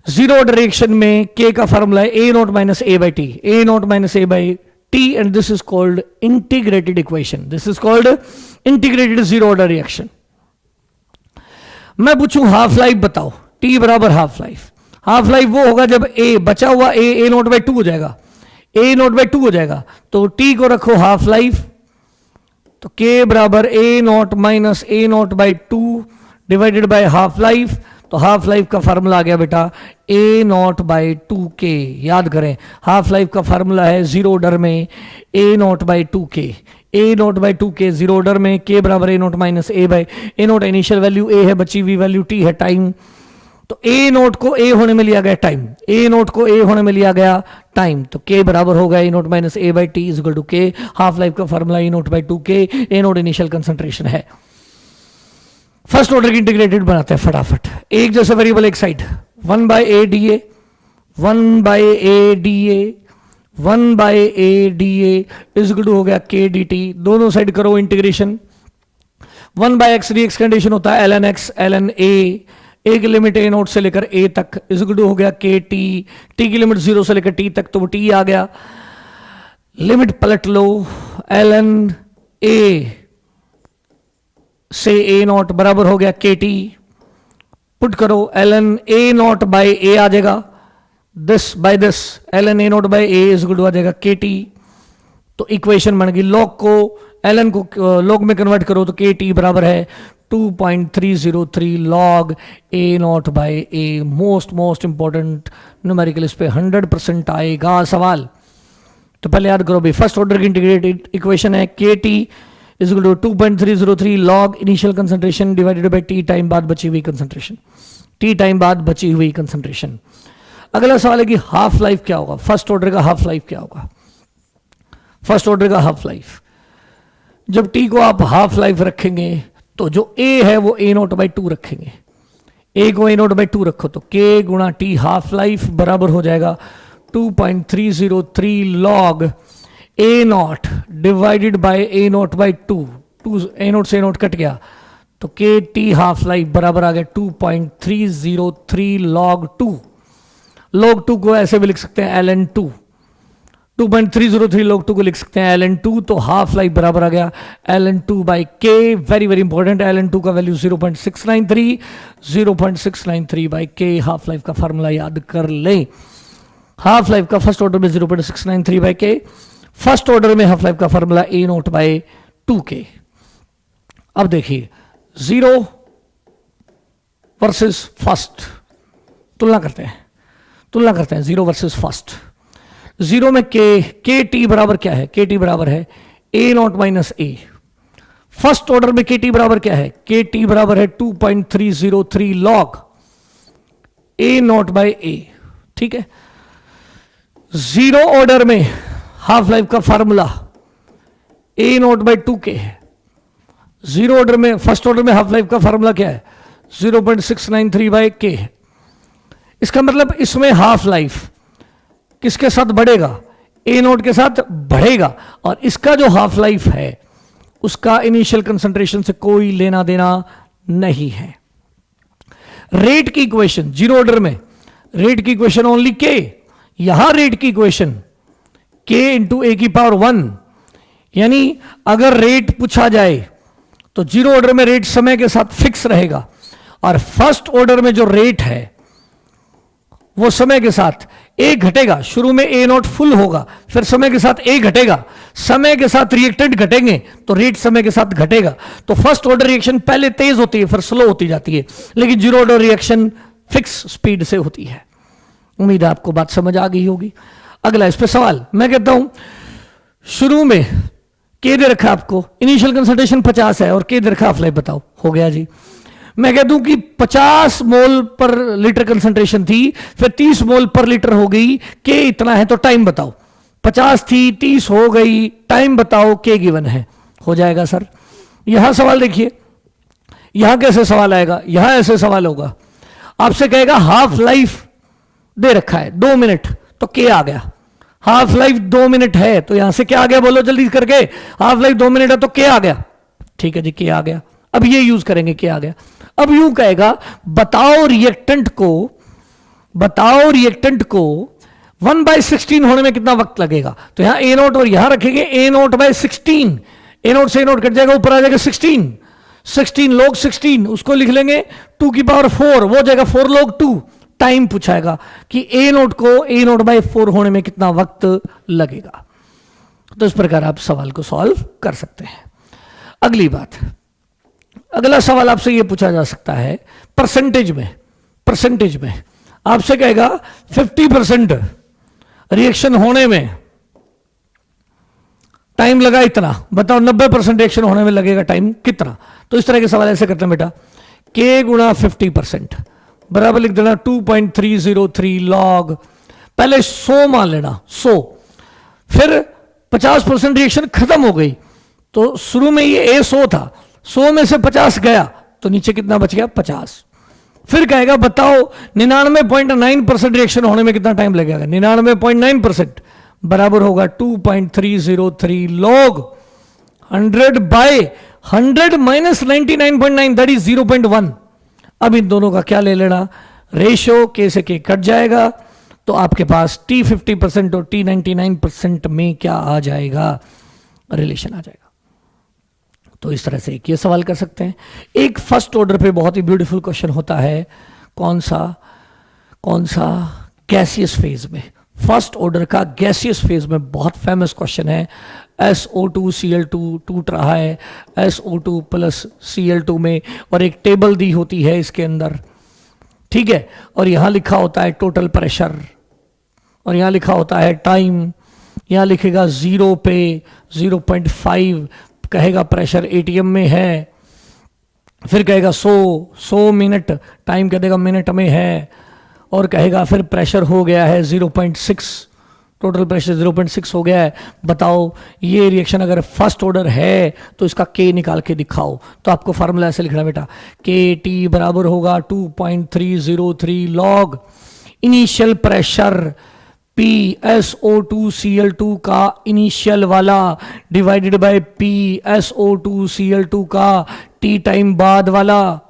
जीरो ऑर्डर रिएक्शन में के का फॉर्मूला है a naught minus a by t, a naught minus a by t, and this is called integrated equation, this is called integrated zero order reaction. मैं पूछूं हाफ लाइफ बताओ, t बराबर half half life वो होगा जब ए बचा हुआ ए naught by to हो जाएगा, ए नॉट बाई टू हो जाएगा, तो टी को रखो हाफ लाइफ, तो के बराबर a naught minus a naught by two divided by half life. तो हाफ लाइफ का फार्मूला आ गया बेटा a naught by two k. याद करें हाफ लाइफ का फार्मूला है जीरो ऑर्डर में a naught by two k, a naught by two k zero order में, के बराबर a naught minus a by a naught initial value a है, बची हुई वैल्यू टी है टाइम। तो ए नोट को ए होने में लिया गया टाइम, ए नोट को ए होने में लिया गया टाइम, तो के बराबर होगा a naught minus a by t is equal to k. Half life का formula A naught by two k, a naught initial concentration है। फर्स्ट ऑर्डर की इंटीग्रेटेड बनाते हैं फटाफट। एक जैसे वेरिएबल एक side, 1 by a d a, 1 by a d a, 1 by a d a is equal to हो गया के डी टी। दोनों साइड करो integration. 1 by x D X condition होता है L N X L N A, A की limit ए note से लेकर ए तक इज इक्वल टू हो गया के टी, टी की लिमिट 0 से लेकर टी तक, तो वो टी आ गया। लिमिट पलट लो, एल एन ए से ए नॉट बराबर हो गया के टी, पुट करो L N A naught by A आ जाएगा, this by this L N A naught by A is equal to आ जाएगा के टी। तो इक्वेशन बन गई, लॉग को एल एन को लॉग में कन्वर्ट करो तो के टी बराबर है 2.303 log A naught by A. Most important numerical, इस पे 100% आएगा सवाल। तो पहले याद करो भाई, फर्स्ट ऑर्डर की इंटीग्रेटेड इक्वेशन है K T is equal to 2.303 log initial concentration divided by T time बाद बची हुई कंसंट्रेशन, टी टाइम बाद बची हुई कंसंट्रेशन। अगला सवाल है कि हाफ लाइफ क्या होगा, फर्स्ट ऑर्डर का हाफ लाइफ क्या होगा। फर्स्ट ऑर्डर का हाफ लाइफ, जब टी को आप हाफ लाइफ रखेंगे तो जो ए है वो ए नोट बाई टू रखेंगे, ए को ए नोट बाई टू रखो तो के गुणा टी हाफ लाइफ बराबर हो जाएगा 2.303 log A not divided by A naught by to, A note से ए नोट कट गया तो के टी हाफ लाइफ बराबर आ गया 2.303 लॉग टू। लॉग टू को ऐसे भी लिख सकते हैं L N two, 2.303 log two को लिख सकते हैं एल एन टू, तो हाफ लाइफ बराबर आ गया L N two by K. Very important, L N two का value 0.693 by K. Half life का फार्मूला याद कर ले, हाफ लाइफ का फर्स्ट ऑर्डर में 0.693 बाई के, फर्स्ट ऑर्डर में हाफ लाइफ का formula A naught by two K. अब देखिए जीरो वर्सेस फर्स्ट तुलना करते हैं जीरो वर्सेस फर्स्ट। जीरो में के टी बराबर क्या है, के टी बराबर है A naught minus A. First order में के टी बराबर क्या है, के टी बराबर है 2.303 लॉग ए नॉट बाई ए। ठीक है, जीरो ऑर्डर में हाफ लाइफ का formula A naught by two के है। जीरो ऑर्डर में, फर्स्ट ऑर्डर में हाफ लाइफ का फार्मूला क्या है 0.693 बाई के है। इसका मतलब इसमें हाफ लाइफ किसके साथ बढ़ेगा, ए नोट के साथ बढ़ेगा, और इसका जो हाफ लाइफ है उसका इनिशियल कंसंट्रेशन से कोई लेना देना नहीं है। रेट की इक्वेशन जीरो ऑर्डर में, रेट की इक्वेशन ओनली के, यहां रेट की इक्वेशन के इंटू ए की पावर 1, यानी अगर रेट पूछा जाए तो जीरो ऑर्डर में रेट समय के साथ फिक्स रहेगा, और फर्स्ट ऑर्डर में जो रेट है वो समय के साथ ए घटेगा। शुरू में ए नॉट फुल होगा, फिर समय के साथ ए घटेगा, समय के साथ रिएक्टेंट घटेंगे तो रेट समय के साथ घटेगा। तो फर्स्ट ऑर्डर रिएक्शन पहले तेज होती है फिर स्लो होती जाती है, लेकिन zero order reaction fix speed से होती है। उम्मीद है आपको बात समझ आ गई होगी। अगला इस पे सवाल, मैं कहता हूं शुरू में के दे रखा आपको, इनिशियल कंसंट्रेशन 50 है और के दे रखा हाफ लाइफ बताओ, हो गया जी। मैं कह दूं कि 50 मोल पर लीटर कंसंट्रेशन थी, फिर 30 मोल पर लीटर हो गई, के इतना है तो टाइम बताओ। 50 थी 30 हो गई, टाइम बताओ, के गिवन है, हो जाएगा सर। यहां सवाल देखिए, यहां कैसे सवाल आएगा, यहां ऐसे सवाल होगा, आपसे कहेगा हाफ लाइफ दे रखा है 2 मिनट, तो के आ गया। हाफ लाइफ 2 मिनट है तो यहां से क्या आ गया, बोलो जल्दी करके, हाफ लाइफ 2 मिनट है तो के आ गया। ठीक है जी, के आ गया। अब ये यूज करेंगे, के आ गया। अब यूं कहेगा बताओ रिएक्टेंट को 1/16 होने में कितना वक्त लगेगा, तो यहां ए नोट और यहां रखेंगे ए नोट बाय 16, ए नोट से ए नोट कट जाएगा, ऊपर आ जाएगा 16 log 16, उसको लिख लेंगे 2 की पावर 4, वो हो जाएगा 4 log 2, टाइम पूछाएगा कि ए नोट को ए नोट बाय 4 होने में कितना वक्त लगेगा। तो इस प्रकार आप सवाल को सॉल्व कर सकते हैं। अगली बात, अगला सवाल आपसे यह पूछा जा सकता है परसेंटेज में आपसे कहेगा 50% रिएक्शन होने में टाइम लगा इतना, बताओ 90% रिएक्शन होने में लगेगा टाइम कितना। तो इस तरह के सवाल ऐसे करते हैं बेटा, k गुणा 50% बराबर लिख देना 2.303 लॉग, पहले 100 मान लेना 100, फिर 50% रिएक्शन खत्म हो गई तो शुरू में ये a 100 था, 100 में से 50 गया तो नीचे कितना बच गया 50। फिर कहेगा बताओ 99.9% रिएक्शन होने में कितना टाइम लगेगा। 99.9% बराबर होगा 2.303 log 100 by 100 minus 99.9 that is 0.1। अब इन दोनों का क्या ले लेना, रेशियो k से k कट जाएगा तो आपके पास t 50% और t 99% में क्या आ जाएगा, रिलेशन आ जाएगा। तो इस तरह से एक ये सवाल कर सकते हैं। एक फर्स्ट ऑर्डर पे बहुत ही ब्यूटीफुल क्वेश्चन होता है, कौन सा गैसियस फेज में, फर्स्ट ऑर्डर का गैसियस फेज में बहुत फेमस क्वेश्चन है। SO2Cl2 टूट रहा है SO2 प्लस Cl2 में और एक टेबल दी होती है इसके अंदर, ठीक है, और यहां लिखा होता है टोटल प्रेशर और यहां लिखा होता है टाइम, यहां लिखेगा 0 पे 0.5 कहेगा प्रेशर ATM में है, फिर कहेगा 100 मिनट, टाइम कह देगा मिनट में है, और कहेगा फिर प्रेशर हो गया है 0.6, टोटल प्रेशर 0.6 हो गया है। बताओ ये रिएक्शन अगर फर्स्ट ऑर्डर है तो इसका K निकाल के दिखाओ। तो आपको फार्मूला ऐसे लिखना बेटा, KT बराबर होगा 2.303 लॉग इनिशियल प्रेशर PSO2Cl2 का इनिशियल वाला डिवाइडेड बाय PSO2Cl2 का T टाइम बाद वाला।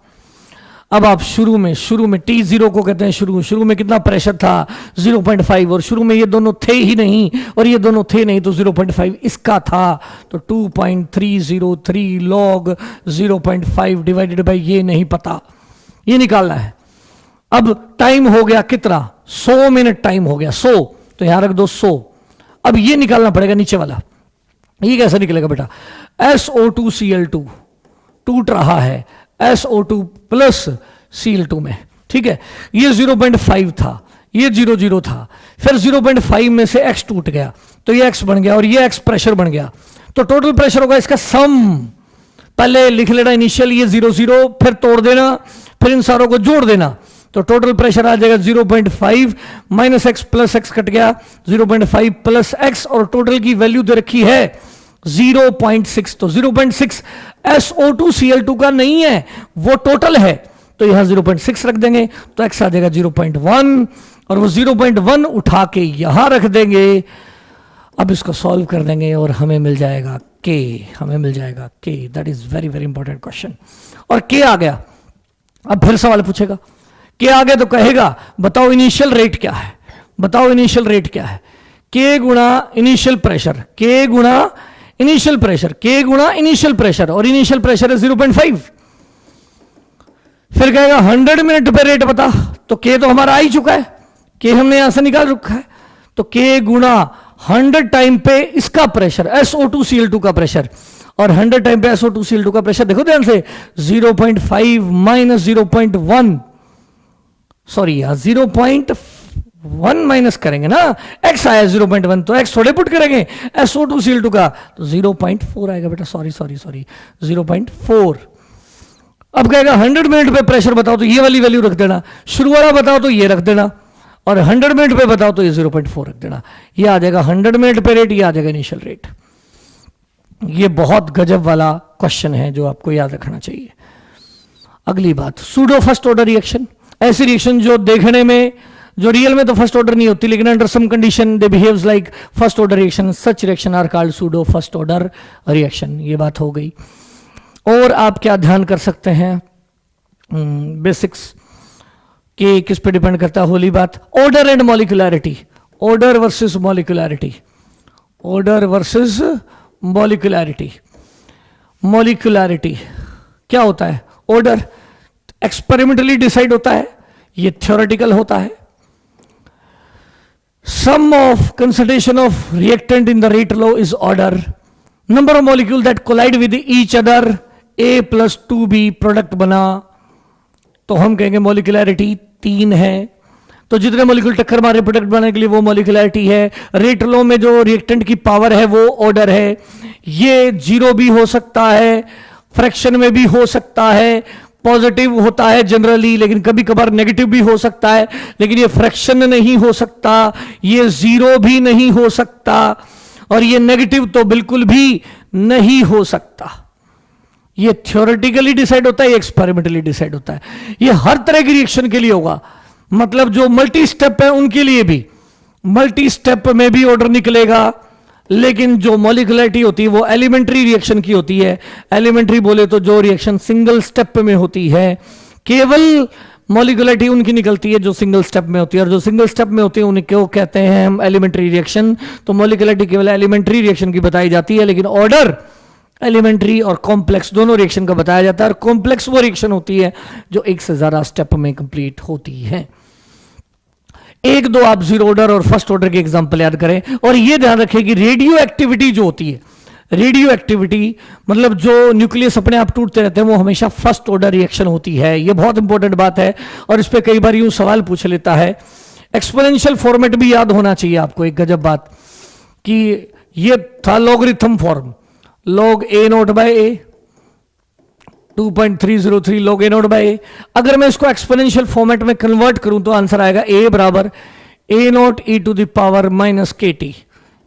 अब आप शुरू में T0 को कहते हैं शुरू में कितना प्रेशर था 0.5 और शुरू में ये दोनों थे ही नहीं और ये दोनों थे नहीं तो 0.5 इसका था, तो 2.303 लॉग 0.5 डिवाइडेड बाय ये नहीं पता, ये निकालना है। अब टाइम हो गया कितना 100 मिनट टाइम हो गया 100, तो यहां रख दो 100। अब ये निकालना पड़ेगा नीचे वाला, ये कैसे निकलेगा बेटा, SO2Cl2 टूट रहा है SO2 प्लस Cl2 में, ठीक है, ये 0.5 था, ये 0.0 था, फिर 0.5 में से x टूट गया तो ये x बन गया और ये x प्रेशर बन गया, तो टोटल प्रेशर होगा इसका सम, पहले लिख लेना इनिशियल ये 0.0, फिर तोड़ देना, फिर इन सारों को जोड़ देना, तो टोटल प्रेशर आ जाएगा 0.5 minus x plus x cut गया 0.5 प्लस x और टोटल की वैल्यू दे रखी है 0.6, तो 0.6 SO2Cl2 का नहीं है, वो टोटल है, तो यहां 0.6 रख देंगे तो x आ जाएगा 0.1 और वो 0.1 उठा के यहां रख देंगे। अब इसको सॉल्व कर देंगे और हमें मिल जाएगा K, that is very very important question. और K आ गया, अब फिर सवाल पूछेगा, K आ गया तो कहेगा बताओ इनिशियल रेट क्या है, K गुणा इनिशियल प्रेशर, K गुणा इनिशियल प्रेशर और इनिशियल प्रेशर है 0.5, फिर कहेगा 100 मिनट पे रेट बता, तो K तो हमारा आ ही चुका है, K हमने यहां से निकाल रखा है, तो K गुणा 100 टाइम पे इसका प्रेशर SO2Cl2 का प्रेशर और 100 टाइम पे SO2Cl2 का प्रेशर, देखो ध्यान से 0.5 माइनस 0.1, सॉरी 0.1 माइनस करेंगे ना, x आया 0.1 तो x थोड़े पुट करेंगे SO2Cl2 का, तो 0.4 आएगा बेटा, सॉरी 0.4। अब कहेगा 100 मिनट पे प्रेशर बताओ तो ये वाली वैल्यू रख देना, शुरू वाला बताओ तो ये रख देना और 100 मिनट पे बताओ तो ये 0.4 रख देना, ये आ जाएगा 100 मिनट पे रेट, ये आ जाएगा इनिशियल रेट। ये बहुत गजब वाला क्वेश्चन है जो आपको याद रखना चाहिए। अगली बात, सूडो फर्स्ट ऑर्डर रिएक्शन, ऐसी रिएक्शन जो देखने में, जो रियल में तो फर्स्ट ऑर्डर नहीं होती लेकिन under some condition they behaves like first order reaction, such reaction are called pseudo first order reaction. ये बात हो गई। और आप क्या ध्यान कर सकते हैं, बेसिक्स के किस पे डिपेंड करता है, होली बात, ऑर्डर एंड मॉलिक्यूलैरिटी, ऑर्डर वर्सेस मॉलिक्यूलैरिटी, मॉलिक्यूलैरिटी क्या होता है, ऑर्डर एक्सपेरिमेंटली डिसाइड होता है ये थ्योरेटिकल होता है। Sum of concentration of reactant in the rate law is order, number of molecule that collide with each other A+2B product बना, तो हम कहेंगे मॉलिक्यूलैरिटी 3 है। तो जितने मॉलिक्यूल टक्कर मारे प्रोडक्ट बनाने के लिए वो मॉलिक्यूलैरिटी है। रेट लॉ में जो रिएक्टेंट की पावर है वो ऑर्डर है। ये 0 भी हो सकता है, फ्रैक्शन में भी हो सकता है, पॉजिटिव होता है जनरली, लेकिन कभी कभार नेगेटिव भी हो सकता है, लेकिन ये फ्रैक्शन नहीं हो सकता, ये 0 भी नहीं हो सकता, और ये नेगेटिव तो बिल्कुल भी नहीं हो सकता। ये थ्योरेटिकली डिसाइड होता है, ये एक्सपेरिमेंटली डिसाइड होता है। ये हर तरह की रिएक्शन के लिए होगा, मतलब जो मल्टी स्टेप है उनके लिए भी, मल्टी स्टेप में भी ऑर्डर निकलेगा, लेकिन जो मॉलिक्यूलैरिटी होती है वो एलिमेंट्री रिएक्शन की होती है। एलिमेंट्री बोले तो जो रिएक्शन सिंगल स्टेप में होती है, केवल मॉलिक्यूलैरिटी उनकी निकलती है जो सिंगल स्टेप में होती है, और जो सिंगल स्टेप में होती है उन्हें क्यों कहते हैं हम एलिमेंट्री रिएक्शन। तो मॉलिक्यूलैरिटी केवल एलिमेंट्री रिएक्शन की बताई जाती है, लेकिन ऑर्डर एलिमेंट्री और कॉम्प्लेक्स दोनों रिएक्शन का बताया जाता है। और कॉम्प्लेक्स वो रिएक्शन होती है जो एक से ज्यादा स्टेप में कंप्लीट होती है। एक दो आप जीरो ऑर्डर और फर्स्ट ऑर्डर के एग्जांपल याद करें, और ये ध्यान रखें कि रेडियो एक्टिविटी जो होती है, रेडियो एक्टिविटी मतलब जो न्यूक्लियस अपने आप टूटते रहते हैं, वो हमेशा फर्स्ट ऑर्डर रिएक्शन होती है। ये बहुत इंपॉर्टेंट बात है, और इस पर कई बार यूं सवाल पूछ लेता है। एक्सपोनेंशियल फॉर्मेट भी याद होना चाहिए आपको। एक गजब बात कि ये था logarithm form, log A0 by A 2.303 log A0 by A। अगर मैं इसको एक्सपोनेंशियल फॉर्मेट में कन्वर्ट करूं तो आंसर आएगा A बराबर A0 e to the power minus KT।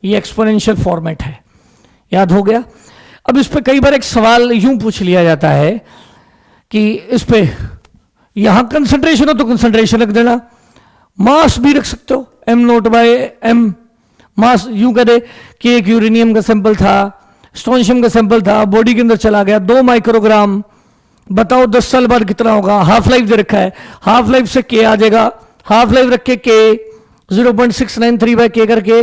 ये एक्सपोनेंशियल फॉर्मेट है, याद हो गया। अब इस पे कई बार एक सवाल यूं पूछ लिया जाता है कि इस पे यहां कंसंट्रेशन हो तो कंसंट्रेशन रख देना, मास भी रख सकते हो M0 by M। मास यूं कह दे कि एक यूरेनियम का सैंपल था, स्ट्रोंशियम का सैंपल था, बॉडी के अंदर चला गया 2 माइक्रोग्राम, बताओ 10 साल बाद कितना होगा। हाफ लाइफ दे रखा है, हाफ लाइफ से K आ जाएगा, हाफ लाइफ रख के K 0.693 बाय K करके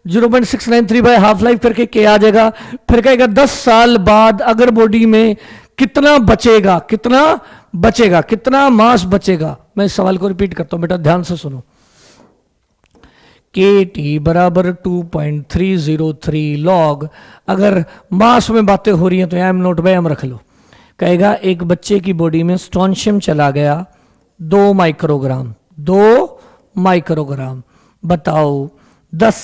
0.693 बाय हाफ लाइफ करके K आ जाएगा। फिर कहेगा 10 साल बाद अगर बॉडी में कितना बचेगा, कितना बचेगा, कितना मास बचेगा। मैं इस सवाल को रिपीट करता हूं, बेटा ध्यान से सुनो। KT बराबर 2.303 लॉग, अगर मास में बातें हो रही हैं तो M0 बाय M रख लो। कहेगा एक बच्चे की बॉडी में स्ट्रोंशियम चला गया 2 माइक्रोग्राम, 2 माइक्रोग्राम, बताओ 10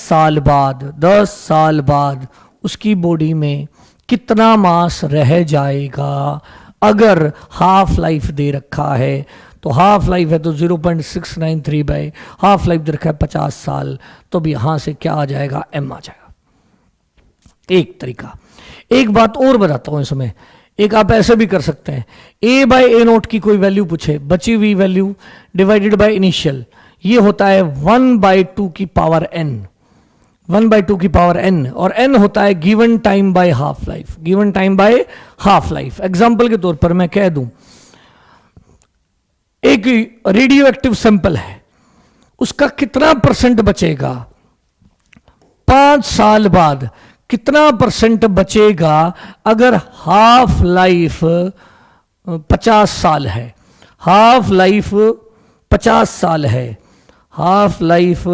साल बाद उसकी बॉडी में कितना मास रह जाएगा। अगर हाफ लाइफ दे रखा है तो हाफ लाइफ है तो 0.693 बाय हाफ लाइफ दे रखा है 50 साल, तो भी यहां से क्या आ जाएगा, M आ जाएगा। एक तरीका। एक बात और बताता हूं इसमें, एक आप ऐसे भी कर सकते हैं, A बाय A0 की कोई वैल्यू पूछे, बची हुई वैल्यू डिवाइडेड बाय इनिशियल, ये होता है 1/2 की पावर n, 1/2 की पावर n, और n होता है given time bye half life, given time bye half life. Example के तौर पर मैं कह दूं, एक रेडियो एक्टिव सैंपल है, उसका कितना परसेंट बचेगा 5 साल बाद, कितना परसेंट बचेगा अगर हाफ लाइफ 50 साल है, हाफ लाइफ 50 साल है, हाफ लाइफ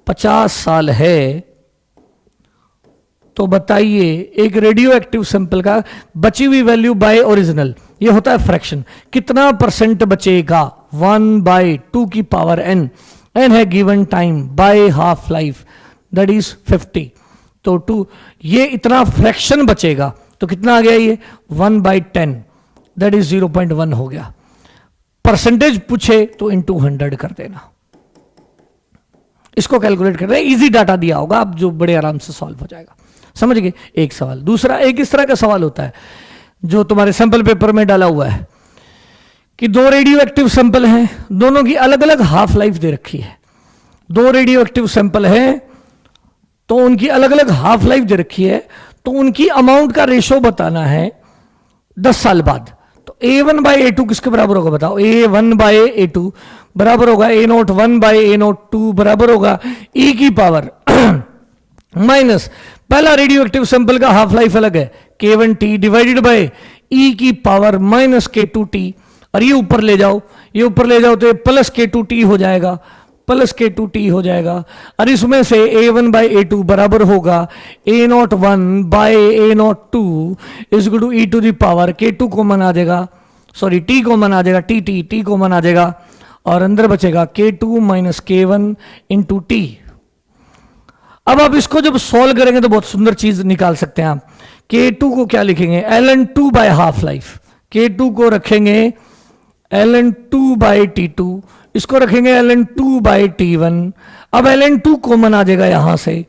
50 साल है, तो बताइए एक रेडियो एक्टिव सैंपल का बची हुई वैल्यू बाय ओरिजिनल, ये होता है फ्रैक्शन, कितना परसेंट बचेगा 1/2 की पावर n, n है given time bye half life that is 50, तो 2, ये इतना फ्रैक्शन बचेगा, तो कितना आ गया ये 1/10 दैट इज 0.1 हो गया। परसेंटेज पूछे तो इनटू 100 कर देना, इसको कैलकुलेट कर रहे हैं, इजी डाटा दिया होगा, आप जो बड़े आराम से सॉल्व हो जाएगा। समझ गए एक सवाल। दूसरा एक इस तरह का सवाल होता है जो तुम्हारे सैंपल पेपर में डाला हुआ है कि 2 रेडियो एक्टिव सैंपल हैं, दोनों की अलग अलग हाफ लाइफ दे रखी है। 2 रेडियो एक्टिव सैंपल हैं तो उनकी अलग अलग हाफ लाइफ दे रखी है, तो उनकी अमाउंट का रेशो बताना है 10 साल बाद। तो A1 बाय A2 किसके बराबर होगा बताओ, A1 बाय A2 बराबर होगा A0 1 बाय A0 2 बराबर होगा E की पावर माइनस पहला रेडियो एक्टिव सैंपल का हाफ लाइफ अलग है K1T डिवाइडेड बाय E की पावर माइनस K2T, और ये ऊपर ले जाओ, ये ऊपर ले जाओ तो ये प्लस K2T हो जाएगा, प्लस K2T हो जाएगा। और इसमें से A1/A2 बराबर होगा A01 by A02 is equal to E to the power K2 common आ जाएगा, सॉरी T कॉमन आ जाएगा, T कॉमन आ जाएगा, और अंदर बचेगा K2 minus K1 into T। अब आप इसको जब सॉल्व करेंगे तो बहुत सुंदर चीज निकाल सकते हैं आप। K2 को क्या लिखेंगे, ln2 bye half life, K2 को रखेंगे ln2 बाय T2, इसको रखेंगे ln2 बाय T1। अब ln2 कॉमन आ जाएगा, यहां से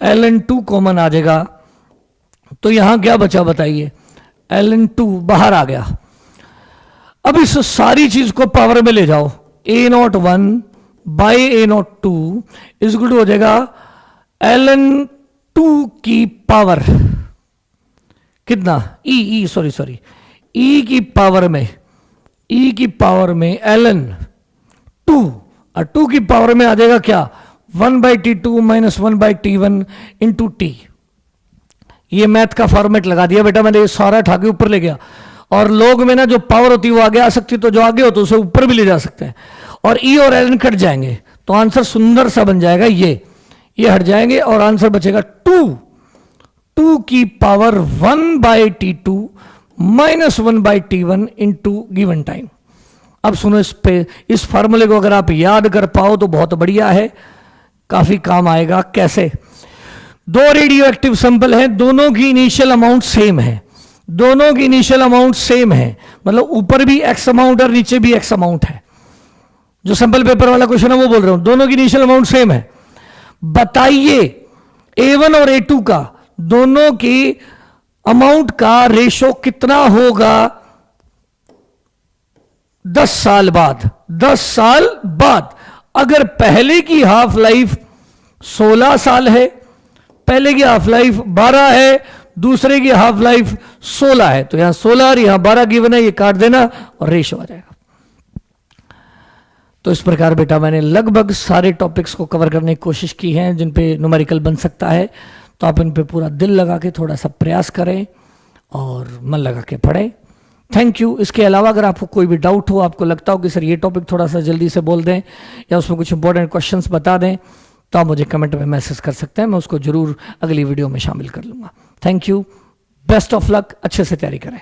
ln2 कॉमन आ जाएगा, तो यहां क्या बचा बताइए, ln2 बाहर आ गया। अब इस सारी चीज को पावर में ले जाओ, A01 by A02 is equal to हो जाएगा ln2 की पावर कितना, सॉरी e की पावर में ln2, और 2 की पावर में आ जाएगा क्या, 1/T2 minus 1/T1 into T। ये मैथ का फॉर्मेट लगा दिया बेटा मैंने, ये सारा उठा के ऊपर ले गया। और लोग में ना जो पावर होती है वो आगे आ सकती है, तो जो आगे हो तो उसे ऊपर भी ले जा सकते हैं, और ई और ln कट जाएंगे तो आंसर सुंदर सा बन जाएगा, ये हट जाएंगे और आंसर बचेगा 2 की power 1/T2 minus 1/T1 into given time. अब सुनो, इस फार्मूले को अगर आप याद कर पाओ तो बहुत बढ़िया है, काफी काम आएगा। कैसे, दो रेडियो एक्टिव सैंपल हैं, दोनों की इनिशियल अमाउंट सेम है, दोनों की इनिशियल अमाउंट सेम है, मतलब ऊपर भी एक्स अमाउंट और नीचे भी एक्स अमाउंट है। जो सैंपल पेपर वाला क्वेश्चन है वो बोल रहा हूं, दोनों की इनिशियल अमाउंट सेम है। बताइए A1 और A2 का दोनों की अमाउंट का रेशो कितना होगा 10 साल बाद, 10 साल बाद। अगर पहले की हाफ लाइफ 16 साल है, पहले की हाफ लाइफ 12 है, दूसरे की हाफ लाइफ 16 है, तो यहां 16 और यहां 12 गिवन है, ये काट देना और रेशो आ जाएगा। तो इस प्रकार बेटा मैंने लगभग सारे टॉपिक्स को कवर करने की कोशिश की है जिन पे न्यूमेरिकल बन सकता है, तो आप इन पे पूरा दिल लगा के थोड़ा सा प्रयास करें और मन लगा के पढ़ें। Thank you. इसके अलावा अगर आपको कोई भी डाउट हो, आपको लगता हो कि सर ये टॉपिक थोड़ा सा जल्दी से बोल दें या उसमें कुछ इंपॉर्टेंट क्वेश्चंस बता दें, तो आप मुझे कमेंट में मैसेज कर सकते हैं, मैं उसको जरूर अगली वीडियो में शामिल कर लूँगा। Thank you, best of luck, अच्छे से तैयारी करें।